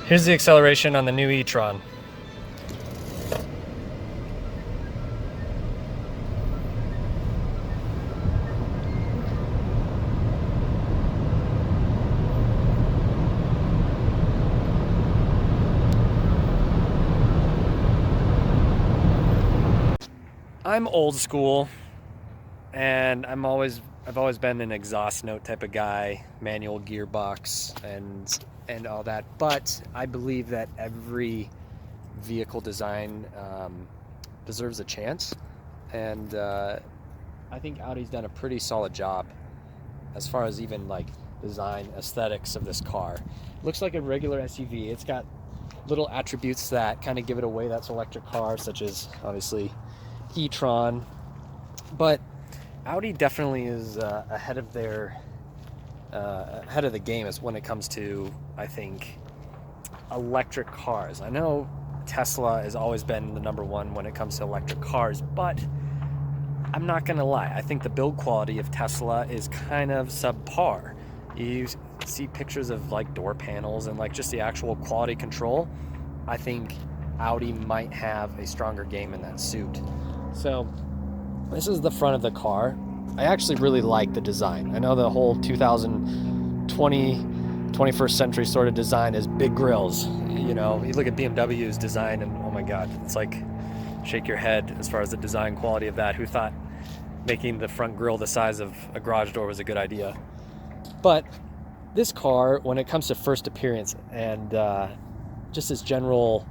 Here's the acceleration on the new E-Tron. I'm old school, and I've always been an exhaust note type of guy, manual gearbox and all that. But I believe that every vehicle design deserves a chance, and I think Audi's done a pretty solid job as far as even like design aesthetics of this car. It looks like a regular SUV. It's got little attributes that kind of give it away that's electric car, such as obviously E-Tron, but Audi definitely is ahead of the game as when it comes to, I think, electric cars. I know Tesla has always been the number one when it comes to electric cars, but I'm not gonna lie, I think the build quality of Tesla is kind of subpar. You see pictures of like door panels and like just the actual quality control. I think Audi might have a stronger game in that suit. So this is the front of the car. I actually really like the design. I know the whole 21st century sort of design is big grills. You know, you look at BMW's design and oh my God, it's like shake your head as far as the design quality of that. Who thought making the front grille the size of a garage door was a good idea? But this car, when it comes to first appearance and just its general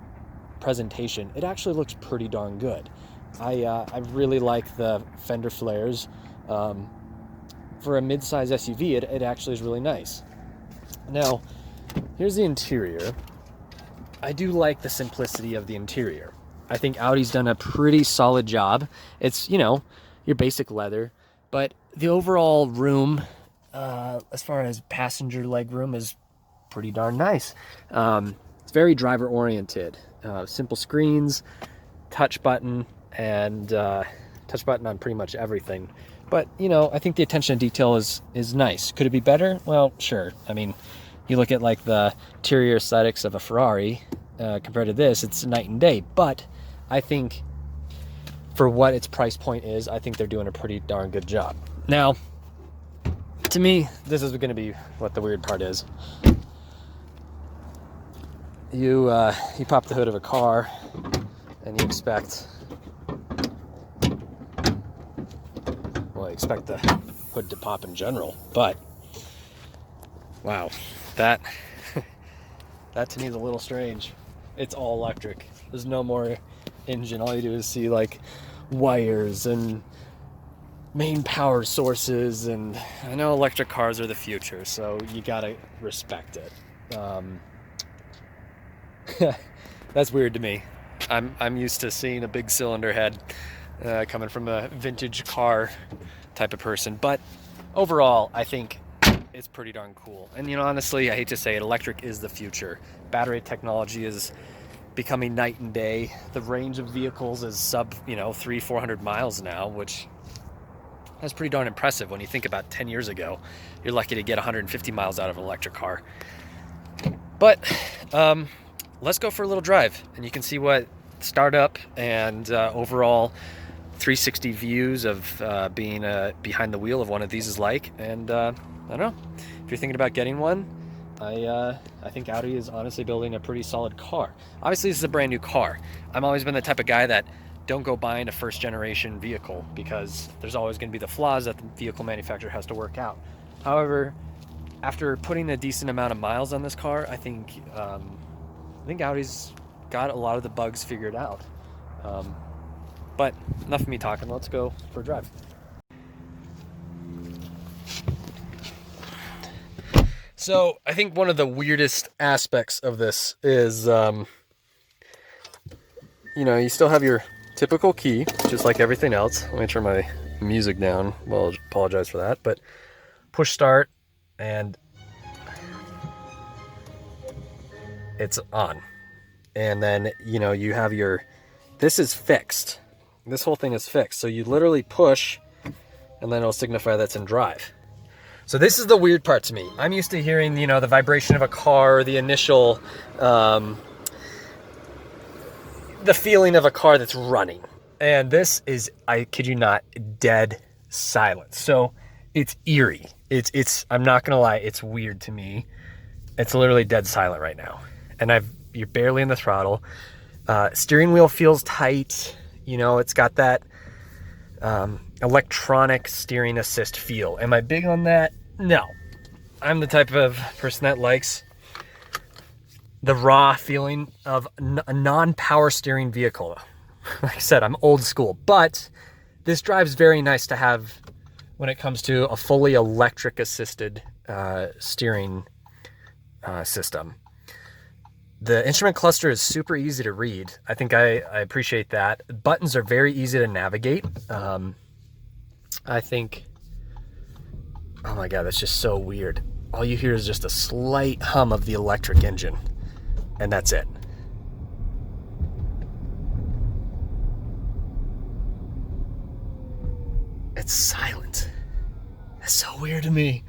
presentation, it actually looks pretty darn good. I really like the fender flares. For a mid-size SUV, it actually is really nice. Now, here's the interior. I do like the simplicity of the interior. I think Audi's done a pretty solid job. It's, you know, your basic leather, but the overall room, as far as passenger leg room, is pretty darn nice. It's very driver-oriented. Simple screens, touch button, and touch button on pretty much everything. But, you know, I think the attention to detail is nice. Could it be better? Well, sure. I mean, you look at like the interior aesthetics of a Ferrari compared to this, it's night and day. But I think for what its price point is, I think they're doing a pretty darn good job. Now, to me, this is going to be what the weird part is. You pop the hood of a car and you expect the hood to pop in general, but wow, that to me is a little strange. It's all electric. There's no more engine. All you do is see like wires and main power sources, and I know electric cars are the future, so you gotta respect it. That's weird to me. I'm used to seeing a big cylinder head coming from a vintage car type of person, but overall I think it's pretty darn cool. And you know, honestly, I hate to say it, electric is the future. Battery technology is becoming night and day. The range of vehicles is sub 300-400 miles now, which is pretty darn impressive when you think about 10 years ago you're lucky to get 150 miles out of an electric car. But let's go for a little drive and you can see what startup and overall 360 views of being behind the wheel of one of these is like. And I don't know, if you're thinking about getting one, I think Audi is honestly building a pretty solid car. Obviously this is a brand new car. I've always been the type of guy that don't go buying a first generation vehicle because there's always going to be the flaws that the vehicle manufacturer has to work out. However, after putting a decent amount of miles on this car, I think Audi's got a lot of the bugs figured out. But enough of me talking, let's go for a drive. So I think one of the weirdest aspects of this is, you still have your typical key, just like everything else. Let me turn my music down. Well, I apologize for that, but push start and it's on. And then, you have this is fixed. This whole thing is fixed. So you literally push and then it'll signify that's in drive. So this is the weird part to me. I'm used to hearing, you know, the vibration of a car, the initial, the feeling of a car that's running. And this is, I kid you not, dead silent. So it's eerie. I'm not gonna lie, it's weird to me. It's literally dead silent right now. And you're barely in the throttle. Steering wheel feels tight. You know, it's got that electronic steering assist feel. Am I big on that? No. I'm the type of person that likes the raw feeling of a non-power steering vehicle. Like I said, I'm old school, but this drive's very nice to have when it comes to a fully electric assisted steering system. The instrument cluster is super easy to read. I think I appreciate that. Buttons are very easy to navigate. I think, oh my God, that's just so weird. All you hear is just a slight hum of the electric engine, and that's it. It's silent. That's so weird to me.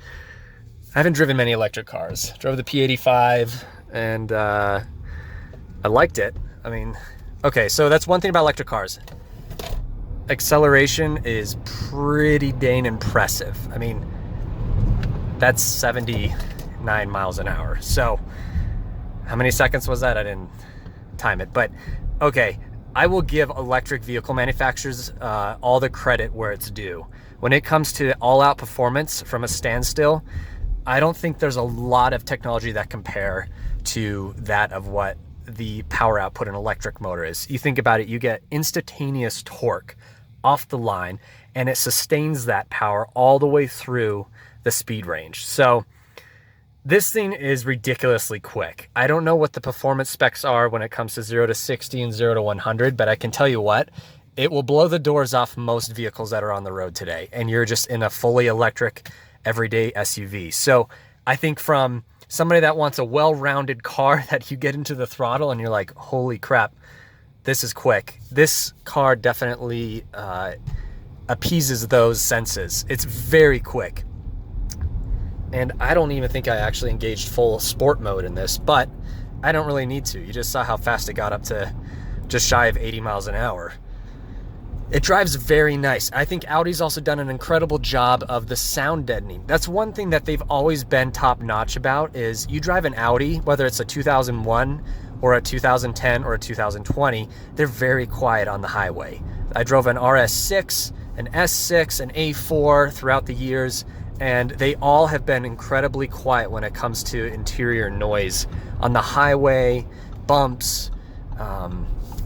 I haven't driven many electric cars. Drove the P85 and I liked it. I mean, okay, so that's one thing about electric cars. Acceleration is pretty dang impressive. I mean, that's 79 miles an hour. So how many seconds was that? I didn't time it, but okay. I will give electric vehicle manufacturers all the credit where it's due. When it comes to all-out performance from a standstill, I don't think there's a lot of technology that compare to that of what the power output in an electric motor is. You think about it, you get instantaneous torque off the line, and it sustains that power all the way through the speed range. So this thing is ridiculously quick. I don't know what the performance specs are when it comes to 0 to 60 and 0 to 100, but I can tell you what, it will blow the doors off most vehicles that are on the road today, and you're just in a fully electric everyday SUV. So I think from somebody that wants a well-rounded car that you get into the throttle and you're like, holy crap, this is quick. This car definitely appeases those senses. It's very quick. And I don't even think I actually engaged full sport mode in this, but I don't really need to. You just saw how fast it got up to just shy of 80 miles an hour. It drives very nice. I think Audi's also done an incredible job of the sound deadening. That's one thing that they've always been top notch about is you drive an Audi, whether it's a 2001 or a 2010 or a 2020, they're very quiet on the highway. I drove an RS6, an S6, an A4 throughout the years, and they all have been incredibly quiet when it comes to interior noise on the highway, bumps.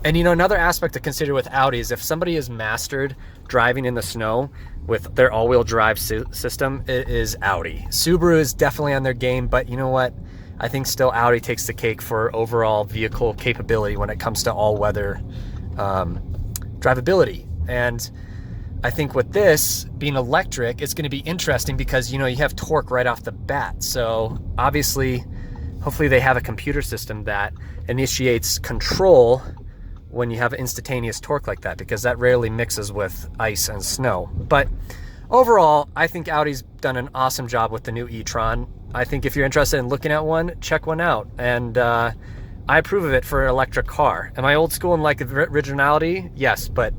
And you know, another aspect to consider with Audi is if somebody has mastered driving in the snow with their all-wheel drive system, it is Audi. Subaru is definitely on their game, but you know what? I think still Audi takes the cake for overall vehicle capability when it comes to all-weather drivability. And I think with this being electric, it's going to be interesting because, you know, you have torque right off the bat. So obviously, hopefully they have a computer system that initiates control when you have instantaneous torque like that, because that rarely mixes with ice and snow. But overall, I think Audi's done an awesome job with the new e-tron. I think if you're interested in looking at one, check one out. And I approve of it for an electric car. Am I old school and like originality? Yes, but